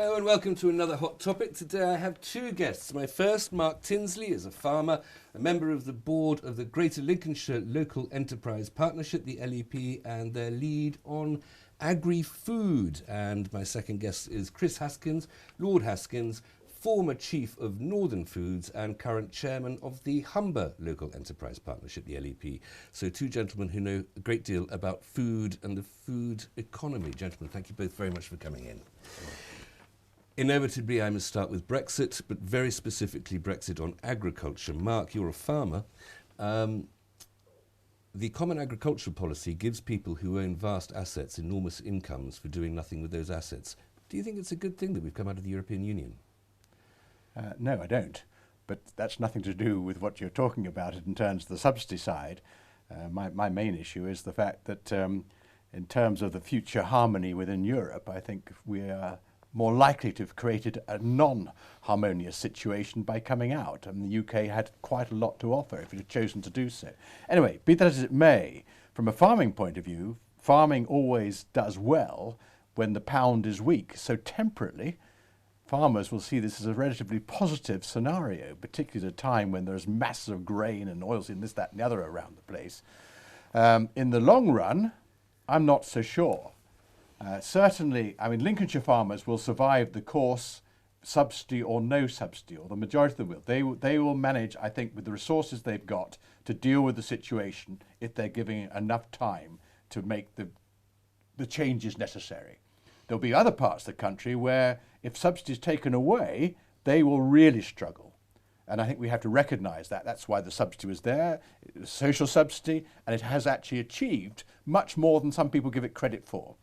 Hello and welcome to another Hot Topic. Today I have two guests. My first, Mark Tinsley, is a farmer, a member of the board of the Greater Lincolnshire Local Enterprise Partnership, the LEP, and their lead on agri-food. And my second guest is Chris Haskins, Lord Haskins, former Chief of Northern Foods and current Chairman of the Humber Local Enterprise Partnership, the LEP. So two gentlemen who know a great deal about food and the food economy. Gentlemen, thank you both very much for coming in. Inevitably, I must start with Brexit, but very specifically Brexit on agriculture. Mark, you're a farmer. The Common Agricultural Policy gives people who own vast assets enormous incomes for doing nothing with those assets. Do you think it's a good thing that we've come out of the European Union? No, I don't. But that's nothing to do with what you're talking about in terms of the subsidy side. My main issue is the fact that in terms of the future harmony within Europe, I think we are more likely to have created a non-harmonious situation by coming out. And the UK had quite a lot to offer if it had chosen to do so. Anyway, be that as it may, from a farming point of view, farming always does well when the pound is weak. So temporarily, farmers will see this as a relatively positive scenario, particularly at a time when there's masses of grain and oilseed, this, that and the other around the place. In the long run, I'm not so sure. Certainly, I mean, Lincolnshire farmers will survive the course, subsidy or no subsidy, or the majority of them will. They will manage, I think, with the resources they've got to deal with the situation if they're giving enough time to make the changes necessary. There'll be other parts of the country where if subsidy is taken away, they will really struggle. And I think we have to recognise that. That's why the subsidy was there, it was social subsidy, and it has actually achieved much more than some people give it credit for.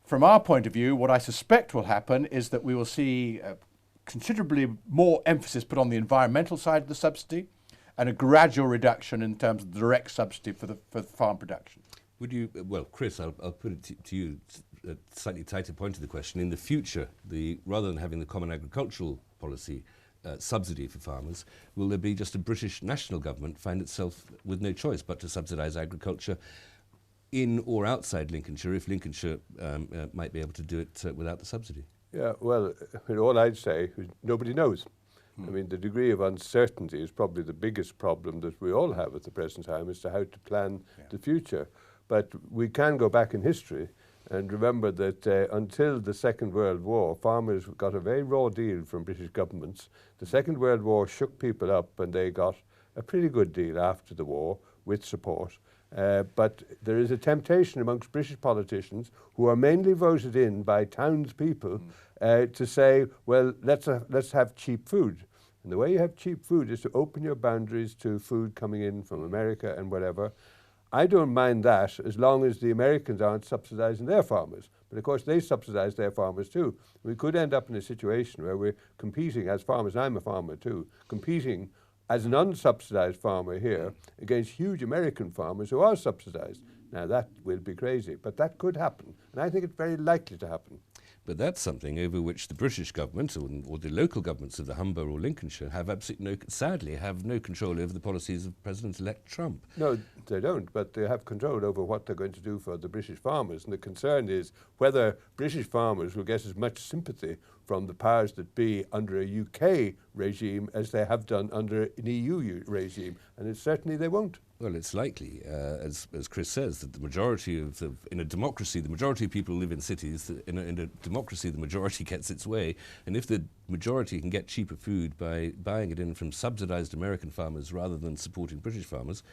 From our point of view, what I suspect will happen is that we will see considerably more emphasis put on the environmental side of the subsidy and a gradual reduction in terms of the direct subsidy for the farm production. Would you, well, Chris, I'll put it to you, a slightly tighter point of the question. In the future, rather than having the Common Agricultural Policy subsidy for farmers, will there be just a British national government find itself with no choice but to subsidise agriculture in or outside Lincolnshire, if Lincolnshire might be able to do it without the subsidy? Yeah, well, all I'd say is nobody knows. I mean, the degree of uncertainty is probably the biggest problem that we all have at the present time as to how to plan the future. But we can go back in history and remember that until the Second World War, farmers got a very raw deal from British governments. The Second World War shook people up and they got a pretty good deal after the war with support. But there is a temptation amongst British politicians who are mainly voted in by townspeople to say, well, let's have cheap food. And the way you have cheap food is to open your boundaries to food coming in from America and whatever. I don't mind that as long as the Americans aren't subsidising their farmers. But of course they subsidise their farmers too. We could end up in a situation where we're competing as farmers, and I'm a farmer too, competing as an unsubsidised farmer here against huge American farmers who are subsidised. Now that will be crazy, but that could happen. And I think it's very likely to happen. But that's something over which the British government or the local governments of the Humber or Lincolnshire have sadly have no control over the policies of President-elect Trump. No, they don't, but they have control over what they're going to do for the British farmers. And the concern is whether British farmers will get as much sympathy from the powers that be under a UK regime as they have done under an EU regime. And certainly they won't. Well, it's likely, as Chris says, that the majority in a democracy, the majority of people live in cities. In a democracy, the majority gets its way. And if the majority can get cheaper food by buying it in from subsidised American farmers rather than supporting British farmers,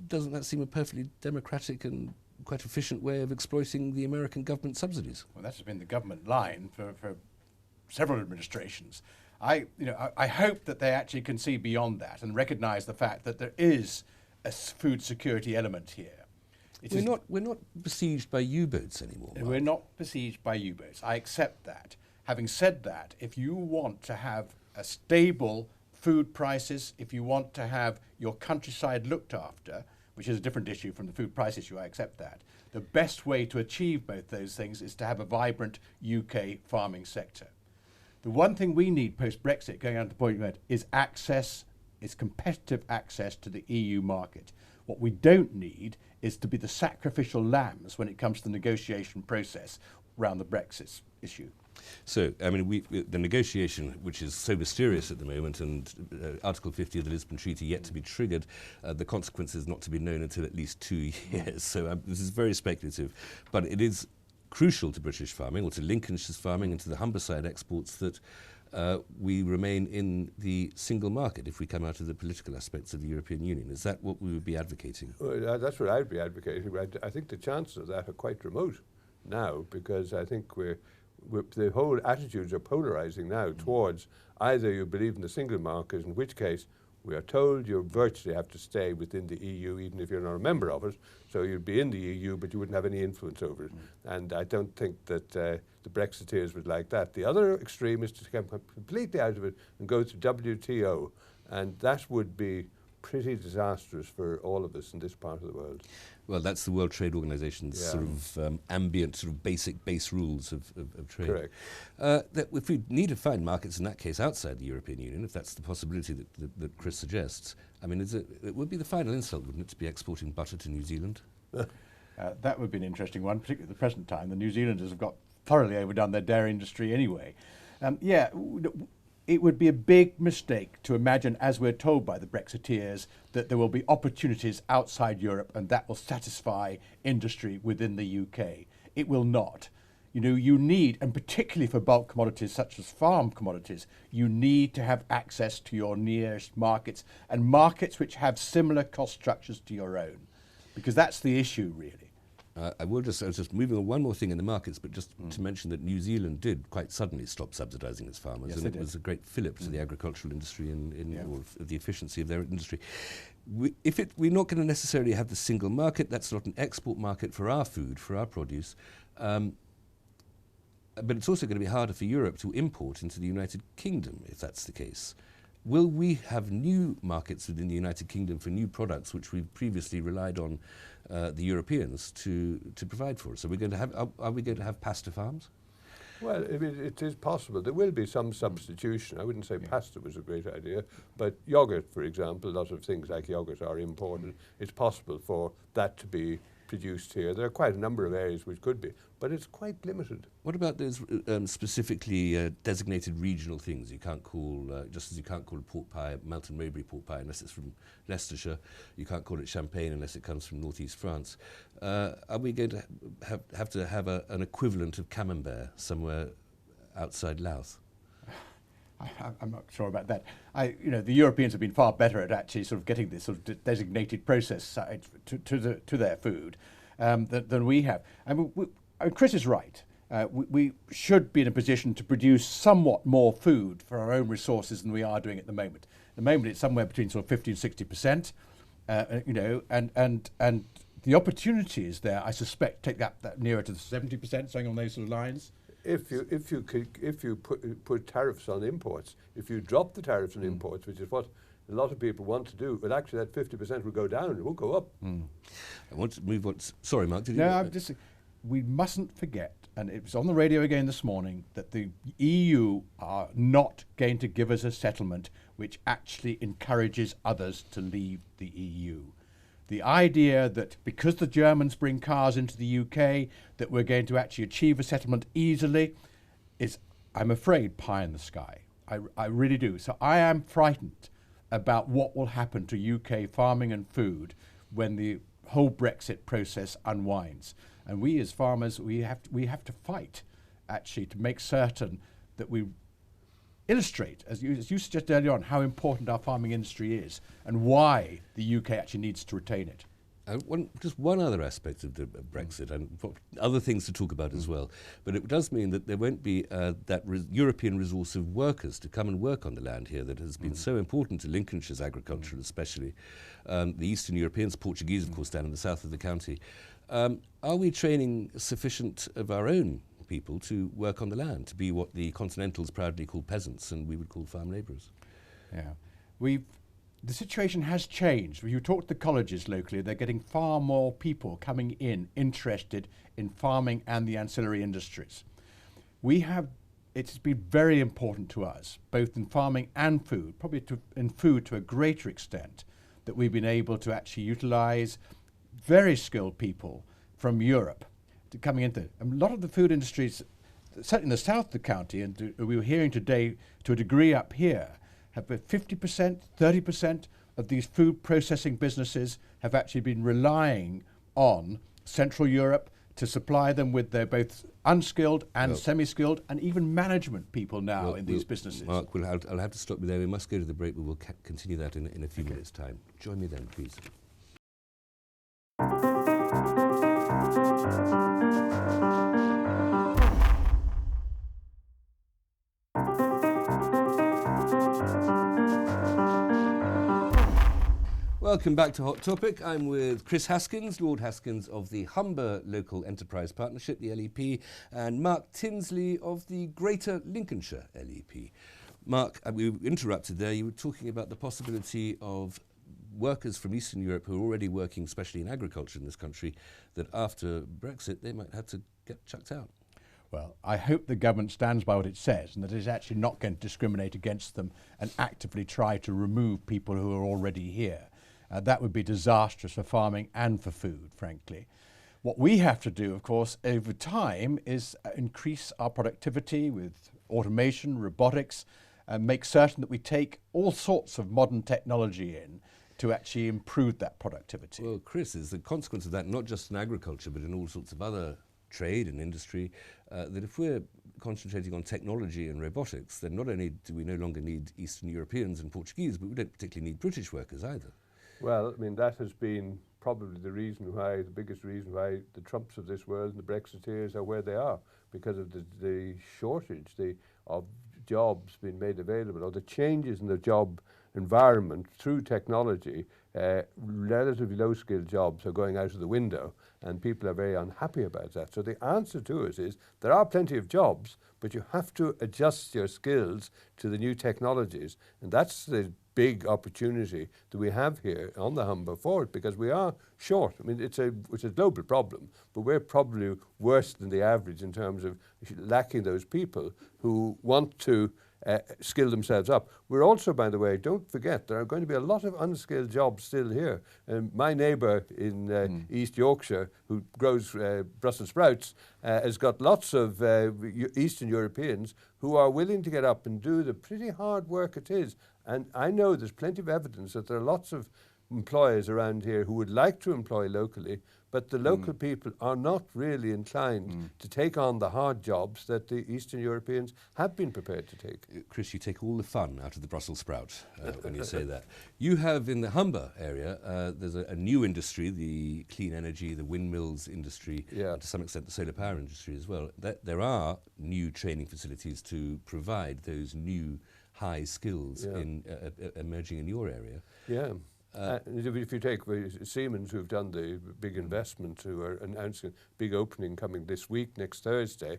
doesn't that seem a perfectly democratic and quite efficient way of exploiting the American government subsidies? Well, that's been the government line for several administrations. I hope that they actually can see beyond that and recognise the fact that there is a food security element here. We're not besieged by U-boats anymore, Mark. We're not besieged by U-boats. I accept that. Having said that, if you want to have a stable food prices, if you want to have your countryside looked after, which is a different issue from the food price issue, I accept that. The best way to achieve both those things is to have a vibrant UK farming sector. The one thing we need post-Brexit, going on to the point you had, is access, is competitive access to the EU market. What we don't need is to be the sacrificial lambs when it comes to the negotiation process around the Brexit issue. So, I mean, the negotiation, which is so mysterious at the moment, and Article 50 of the Lisbon Treaty yet to be triggered, the consequences not to be known until at least 2 years. So this is very speculative. But it is crucial to British farming, or to Lincolnshire's farming, and to the Humberside exports that we remain in the single market if we come out of the political aspects of the European Union. Is that what we would be advocating? Well, that's what I'd be advocating. I think the chances of that are quite remote now, because I think the whole attitudes are polarizing now towards either you believe in the single market, in which case we are told you virtually have to stay within the EU even if you're not a member of it, so you'd be in the EU but you wouldn't have any influence over it. And I don't think that the Brexiteers would like that. The other extreme is to come completely out of it and go to WTO, and that would be pretty disastrous for all of us in this part of the world. Well, that's the World Trade Organization's sort of ambient, sort of basic base rules of trade. Correct. That if we need to find markets in that case outside the European Union, if that's the possibility that Chris suggests, I mean, it would be the final insult, wouldn't it, to be exporting butter to New Zealand? That would be an interesting one, particularly at the present time. The New Zealanders have got thoroughly overdone their dairy industry anyway. It would be a big mistake to imagine, as we're told by the Brexiteers, that there will be opportunities outside Europe and that will satisfy industry within the UK. It will not. You know, you need, and particularly for bulk commodities such as farm commodities, you need to have access to your nearest markets, and markets which have similar cost structures to your own, because that's the issue, really. I was just moving on one more thing in the markets, but just to mention that New Zealand did quite suddenly stop subsidising its farmers, Yes, and it was a great fillip to the agricultural industry or the efficiency of their industry. We're not going to necessarily have the single market. That's not an export market for our food, for our produce. But it's also going to be harder for Europe to import into the United Kingdom, if that's the case. Will we have new markets within the United Kingdom for new products which we've previously relied on the Europeans to provide for us? Are we going to have pasta farms? Well, I mean, it is possible. There will be some substitution. I wouldn't say pasta was a great idea, but yogurt, for example, a lot of things like yogurt are imported. It's possible for that to be produced here. There are quite a number of areas which could be, but it's quite limited. What about those specifically designated regional things? You can't call, just as you can't call a pork pie Melton Mowbray pork pie unless it's from Leicestershire. You can't call it champagne unless it comes from northeast France. Are we going to have an equivalent of camembert somewhere outside Louth? I'm not sure about that. The Europeans have been far better at actually sort of getting this sort of designated process side to their food than we have. I mean, Chris is right. We should be in a position to produce somewhat more food for our own resources than we are doing at the moment. At the moment, it's somewhere between sort of 50 and 60%. And the opportunities there, I suspect, take that nearer to the 70%, something on those sort of lines. If you put tariffs on imports, if you drop the tariffs on imports, which is what a lot of people want to do, but actually that 50% will go down, it won't go up. I want to move on. Sorry, Mark, did you? No, I'm just. We mustn't forget, and it was on the radio again this morning, that the EU are not going to give us a settlement which actually encourages others to leave the EU. The idea that because the Germans bring cars into the UK, that we're going to actually achieve a settlement easily is, I'm afraid, pie in the sky. I really do. So I am frightened about what will happen to UK farming and food when the whole Brexit process unwinds. And we as farmers, we have to fight, actually, to make certain that we illustrate, as you suggested earlier on, how important our farming industry is and why the UK actually needs to retain it. Just one other aspect of the Brexit, and other things to talk about as well, but it does mean that there won't be that European resource of workers to come and work on the land here that has been so important to Lincolnshire's agriculture especially. The Eastern Europeans, Portuguese of course down in the south of the county. Are we training sufficient of our own people to work on the land, to be what the continentals proudly call peasants and we would call farm labourers? Yeah, the situation has changed. When you talk to the colleges locally, they're getting far more people coming in interested in farming and the ancillary industries. It's been very important to us, both in farming and food, probably in food to a greater extent, that we've been able to actually utilise very skilled people from Europe to coming into. A lot of the food industries certainly in the south of the county, and we were hearing today to a degree up here, have 50%, 30% of these food processing businesses have actually been relying on Central Europe to supply them with their both unskilled and semi-skilled and even management people now in these businesses. Mark, I'll have to stop you there. We must go to the break, but we'll continue that in a few minutes' time. Join me then, please. Welcome back to Hot Topic. I'm with Chris Haskins, Lord Haskins of the Humber Local Enterprise Partnership, the LEP, and Mark Tinsley of the Greater Lincolnshire LEP. Mark, we interrupted there. You were talking about the possibility of workers from Eastern Europe who are already working, especially in agriculture in this country, that after Brexit they might have to get chucked out. Well, I hope the government stands by what it says and that it's actually not going to discriminate against them and actively try to remove people who are already here. That would be disastrous for farming and for food, frankly. What we have to do, of course, over time is increase our productivity with automation, robotics, and make certain that we take all sorts of modern technology in to actually improve that productivity. Well, Chris, is the consequence of that not just in agriculture but in all sorts of other trade and industry, that if we're concentrating on technology and robotics, then not only do we no longer need Eastern Europeans and Portuguese, but we don't particularly need British workers either. Well, I mean, that has been probably the reason why, the biggest reason why the Trumps of this world and the Brexiteers are where they are, because of the shortage of jobs being made available, or the changes in the job environment through technology. Relatively low-skilled jobs are going out of the window, and people are very unhappy about that. So the answer to it is there are plenty of jobs, but you have to adjust your skills to the new technologies, and that's the big opportunity that we have here on the Humber for it, because we are short. I mean, it's a global problem, but we're probably worse than the average in terms of lacking those people who want to skill themselves up. We're also, by the way, don't forget, there are going to be a lot of unskilled jobs still here. My neighbour in East Yorkshire, who grows Brussels sprouts, has got lots of Eastern Europeans who are willing to get up and do the pretty hard work it is. And I know there's plenty of evidence that there are lots of employers around here who would like to employ locally, but the local people are not really inclined to take on the hard jobs that the Eastern Europeans have been prepared to take. Chris, you take all the fun out of the Brussels sprout when you say that. You have in the Humber area, there's a new industry, the clean energy, the windmills industry, and to some extent the solar power industry as well. There are new training facilities to provide those new high skills emerging in your area. Yeah. If you take Siemens, who've done the big investment, who are announcing a big opening coming this week, next Thursday,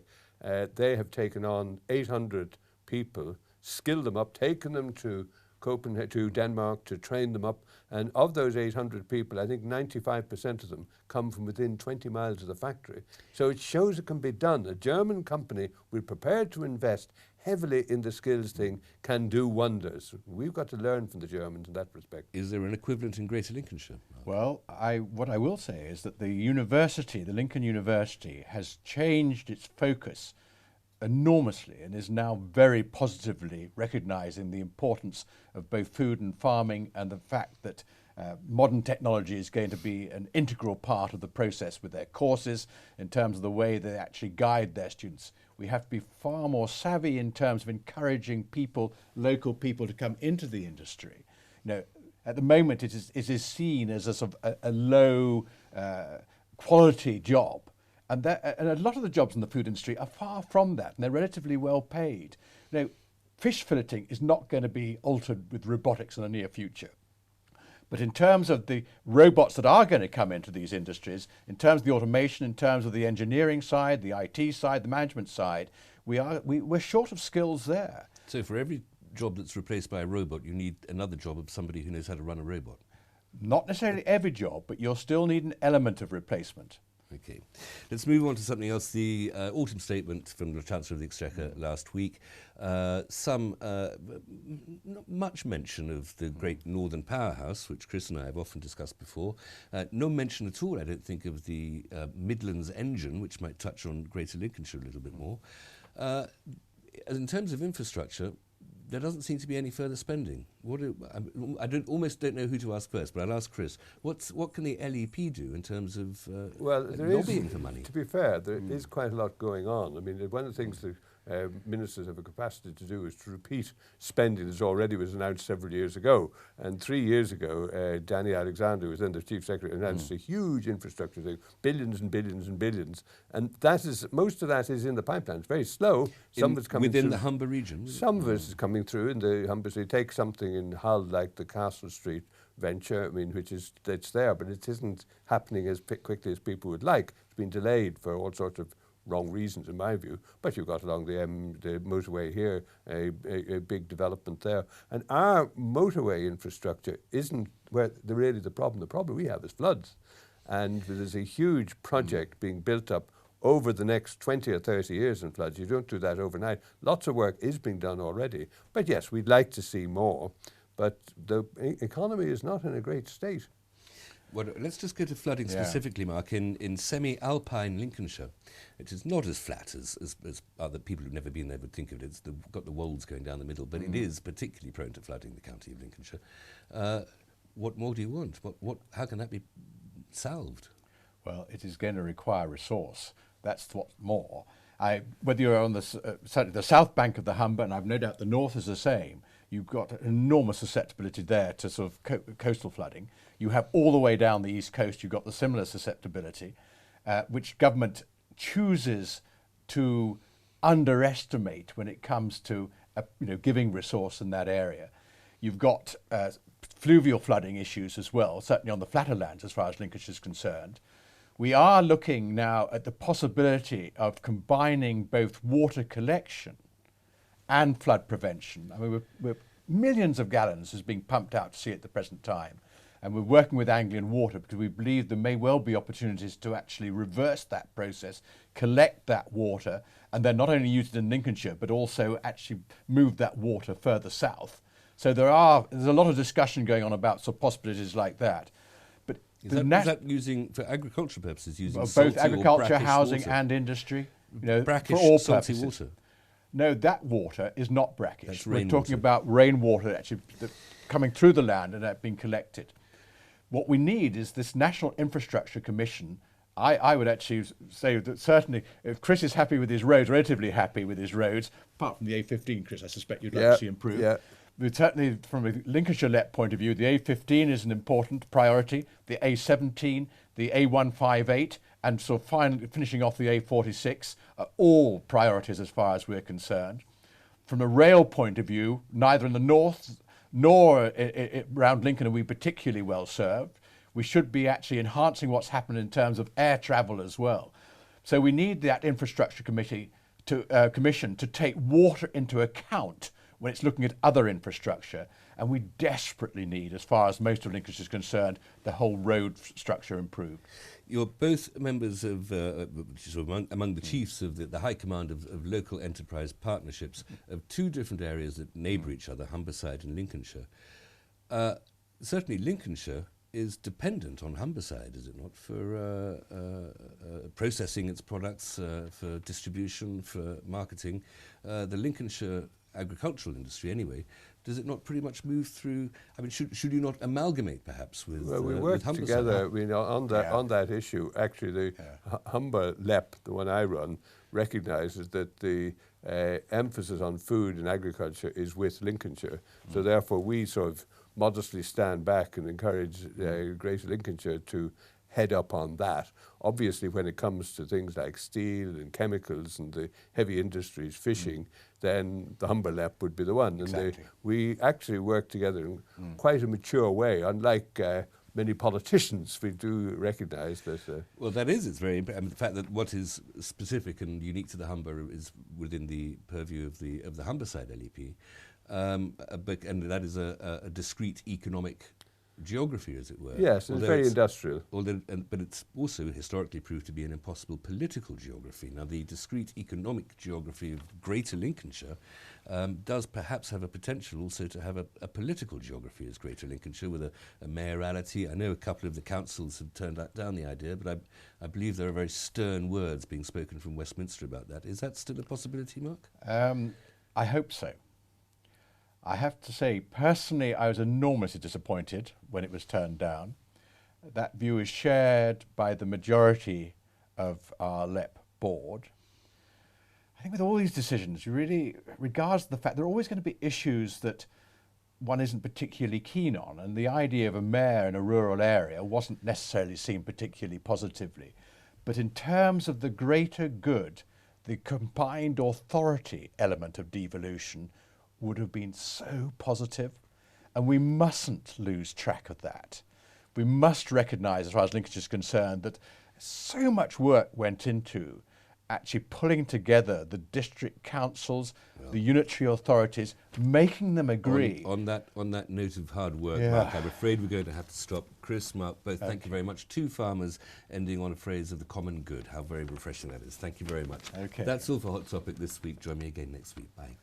they have taken on 800 people, skilled them up, taken them to Copenhagen, to Denmark, to train them up. And of those 800 people, I think 95% of them come from within 20 miles of the factory. So it shows it can be done. A German company, we're prepared to invest heavily in the skills thing, can do wonders. We've got to learn from the Germans in that respect. Is there an equivalent in Greater Lincolnshire? Well, what I will say is that the university, the Lincoln University, has changed its focus enormously and is now very positively recognising the importance of both food and farming, and the fact that modern technology is going to be an integral part of the process with their courses in terms of the way they actually guide their students. We have to be far more savvy in terms of encouraging people, local people, to come into the industry. You know, at the moment it is seen as a sort of a low quality job. And a lot of the jobs in the food industry are far from that, and they're relatively well paid. You know, fish filleting is not going to be altered with robotics in the near future. But in terms of the robots that are going to come into these industries, in terms of the automation, in terms of the engineering side, the IT side, the management side, we're short of skills there. So for every job that's replaced by a robot, you need another job of somebody who knows how to run a robot? Not necessarily every job, but you'll still need an element of replacement. Okay. Let's move on to something else. The autumn statement from the Chancellor of the Exchequer last week. Not much mention of the great Northern powerhouse, which Chris and I have often discussed before. No mention at all, I don't think, of the Midlands engine, which might touch on Greater Lincolnshire a little bit more. In terms of infrastructure, there doesn't seem to be any further spending. Almost don't know who to ask first, but I'll ask Chris. What can the LEP do in terms of lobbying for money? To be fair, there is quite a lot going on. I mean, one of the things that ministers have a capacity to do is to repeat spending that already was announced several years ago. And 3 years ago, Danny Alexander, who was then the Chief Secretary, announced a huge infrastructure thing, billions and billions and billions. And most of that is in the pipeline. It's very slow. Some of it's coming within through the Humber region. Some of it is coming through in the Humber. So you take something in Hull like the Castle Street venture, I mean, it's there, but it isn't happening as quickly as people would like. It's been delayed for all sorts of wrong reasons, in my view. But you've got along the motorway here, a big development there. And our motorway infrastructure isn't really the problem. The problem we have is floods. And there's a huge project being built up over the next 20 or 30 years in floods. You don't do that overnight. Lots of work is being done already. But yes, we'd like to see more. But the economy is not in a great state. Well, let's just go to flooding specifically, Mark. In semi-alpine Lincolnshire, it is not as flat as other people who've never been there would think of it. It's got the wolds going down the middle, but it is particularly prone to flooding, the county of Lincolnshire. What more do you want? How can that be salved? Well, it is going to require resource. That's what's more. Whether you're on certainly the south bank of the Humber, and I've no doubt the north is the same, you've got an enormous susceptibility there to sort of coastal flooding. You have all the way down the east coast, you've got the similar susceptibility, which government chooses to underestimate when it comes to giving resource in that area. You've got fluvial flooding issues as well, certainly on the flatter lands as far as Lincolnshire is concerned. We are looking now at the possibility of combining both water collection and flood prevention. I mean, we're millions of gallons is being pumped out to sea at the present time. And we're working with Anglian Water because we believe there may well be opportunities to actually reverse that process, collect that water, and then not only use it in Lincolnshire, but also actually move that water further south. So there's a lot of discussion going on about sort of possibilities like that. But is that using, for agricultural purposes, using both agriculture, housing, and industry? Brackish, for all salty purposes. water? No, that water is not brackish. That's We're rainwater. talking about rainwater actually coming through the land and being collected. What we need is this National Infrastructure Commission. I would actually say that certainly if Chris is happy with his roads, relatively happy with his roads, apart from the A15, Chris, I suspect you'd like to see improve. Yeah. But certainly from a Lincolnshire-led point of view, the A15 is an important priority, the A17, the A158, and so finally finishing off the A46 are all priorities as far as we're concerned. From a rail point of view, neither in the north nor around Lincoln are we particularly well served. We should be actually enhancing what's happened in terms of air travel as well. So we need that infrastructure commission to take water into account when it's looking at other infrastructure. And we desperately need, as far as most of Lincolnshire is concerned, the whole road structure improved. You're both members of, among the chiefs of the High Command of Local Enterprise Partnerships of two different areas that neighbour each other, Humberside and Lincolnshire. Certainly Lincolnshire is dependent on Humberside, is it not, for processing its products, for distribution, for marketing. The Lincolnshire agricultural industry, anyway, does it not pretty much move through? I mean, should you not amalgamate perhaps with? Well, we work together. On that issue. Actually, the Humber LEP, the one I run, recognises that the emphasis on food and agriculture is with Lincolnshire. So therefore, we sort of modestly stand back and encourage Greater Lincolnshire to head up on that. Obviously, when it comes to things like steel and chemicals and the heavy industries, fishing, then the Humber LEP would be the one. Exactly. And we actually work together in quite a mature way, unlike many politicians. We do recognise that. Well, that is, it's very important. The fact that what is specific and unique to the Humber is within the purview of the Humberside LEP, and that is a discrete economic geography, as it were. Yes, it's very industrial. But it's also historically proved to be an impossible political geography. Now, the discrete economic geography of Greater Lincolnshire does perhaps have a potential also to have a political geography as Greater Lincolnshire with a mayoralty. I know a couple of the councils have turned down the idea, but I believe there are very stern words being spoken from Westminster about that. Is that still a possibility, Mark? I hope so. I have to say, personally, I was enormously disappointed when it was turned down. That view is shared by the majority of our LEP board. I think with all these decisions, really regards the fact there are always going to be issues that one isn't particularly keen on, and the idea of a mayor in a rural area wasn't necessarily seen particularly positively. But in terms of the greater good, the combined authority element of devolution would have been so positive, and we mustn't lose track of that. We must recognise, as far as Lincolnshire is concerned, that so much work went into actually pulling together the district councils, the unitary authorities, making them agree. On that note of hard work, Yeah. Mark, I'm afraid we're going to have to stop. Chris, Mark, both thank you very much. Two farmers ending on a phrase of the common good. How very refreshing that is. Thank you very much. Okay. That's all for Hot Topic this week. Join me again next week. Bye.